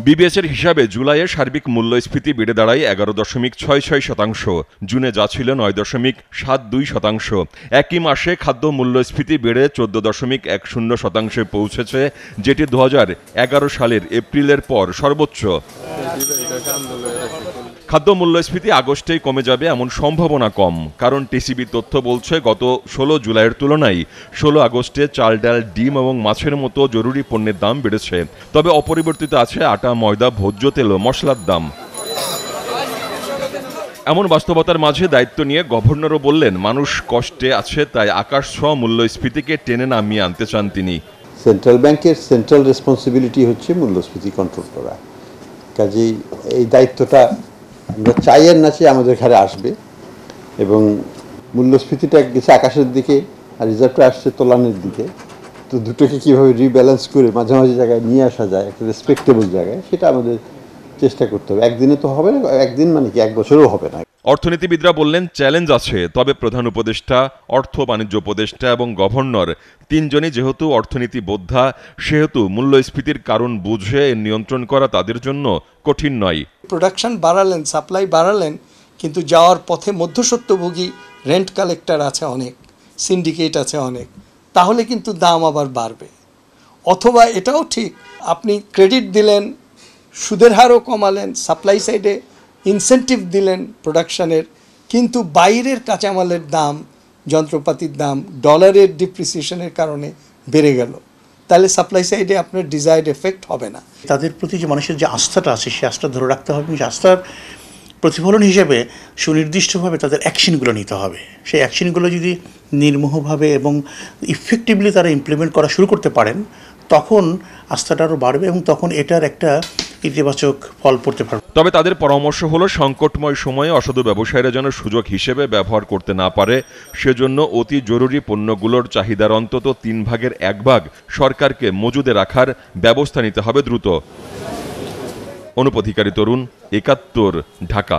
বিবিএসের হিসাবে জুলাইয়ে সার্বিক মূল্যস্ফীতি বেড়ে দাঁড়ায় 11.66%। জুনে যা ছিল 9.72%। একই মাসে খাদ্য মূল্যস্ফীতি বেড়ে 14.10% পৌঁছেছে, যেটি 2011 সালের এপ্রিলের পর সর্বোচ্চ। খাদ্য মূল্যস্ফীতি আগস্টেই কমে যাবে এমন সম্ভাবনা কম, কারণ টিসিবি তথ্য বলছে গত 16 জুলাইয়ের তুলনায় 16 আগস্টে চাল, ডাল, ডিম এবং মাছের মতো জরুরি পণ্যের দাম বেড়েছে। তবে অপরিবর্তিত আছে আটা, ময়দা, ভোজ্য তেল ও মশলার দাম। এমন বাস্তবতার মাঝে দায়িত্ব নিয়ে গভর্নরও বললেন, মানুষ কষ্টে আছে, তাই আকাশ ছোঁয়া মূল্যস্ফীতিকে টেনে নামিয়ে আনতে চান তিনি। সেন্ট্রাল ব্যাংকের সেন্ট্রাল রেসপন্সিবিলিটি হচ্ছে মূল্যস্ফীতি কন্ট্রোল করা। কাজেই এই দায়িত্বটা আমরা চাই আর না চাই আমাদের ঘরে আসবে, এবং মূল্যস্ফীতিটা গেছে আকাশের দিকে আর রিজার্ভটা আসছে তোলানের দিকে। তো দুটোকে কীভাবে রিব্যালেন্স করে মাঝে মাঝে জায়গায় নিয়ে আসা যায়, একটা রেসপেক্টেবল জায়গায়, সেটা আমাদের চেষ্টা করতে হবে। একদিনে তো হবে না, একদিন মানে কি 1 বছরও হবে না। অর্থনীতিবিদরা বললেন, চ্যালেঞ্জ আছে, তবে প্রধান উপদেষ্টা, অর্থ বাণিজ্য উপদেষ্টা এবং গভর্নর তিনজনই যেহেতু অর্থনীতি বোদ্ধা, সেহেতু মূল্যস্ফীতির কারণ বুঝে নিয়ন্ত্রণ করা তাদের জন্য কঠিন নয়। প্রোডাকশন বাড়ালেন, সাপ্লাই বাড়ালেন, কিন্তু যাওয়ার পথে মধ্যস্বত্বভোগী রেন্ট কালেক্টর আছে অনেক, সিন্ডিকেট আছে অনেক, তাহলে কিন্তু দাম আবার বাড়বে। অথবা এটাও ঠিক, আপনি ক্রেডিট দিলেন, সুদের হারও কমালেন, সাপ্লাই সাইডে ইনসেন্টিভ দিলেন প্রোডাকশানের, কিন্তু বাইরের কাঁচামালের দাম, যন্ত্রপাতির দাম ডলারের ডিপ্রিসিয়েশনের কারণে বেড়ে গেল, তাহলে সাপ্লাই সাইডে আপনার ডিজায়ার্ড এফেক্ট হবে না। তাদের প্রতি যে মানুষের যে আস্থাটা আছে, সেই আস্থা ধরে রাখতে হবে। আস্থার প্রতিফলন হিসেবে সুনির্দিষ্টভাবে তাদের অ্যাকশনগুলো নিতে হবে। সেই অ্যাকশনগুলো যদি নির্মোহভাবে এবং ইফেক্টিভলি তারা ইমপ্লিমেন্ট করা শুরু করতে পারেন, তখন আস্থাটা আরও বাড়বে এবং তখন এটার একটা ইতিবাচক ফল পড়তে পারবে। তবে তাদের পরামর্শ হলো, সংকটময় সময়ে অসাধু ব্যবসায়ীরা যেন সুযোগ হিসেবে ব্যবহার করতে না পারে, সেজন্য অতি জরুরি পণ্যগুলোর চাহিদার অন্তত 1/3 সরকারকে মজুদে রাখার ব্যবস্থা নিতে হবে দ্রুত। অনুপ অধিকারী, তরুণ, 71, ঢাকা।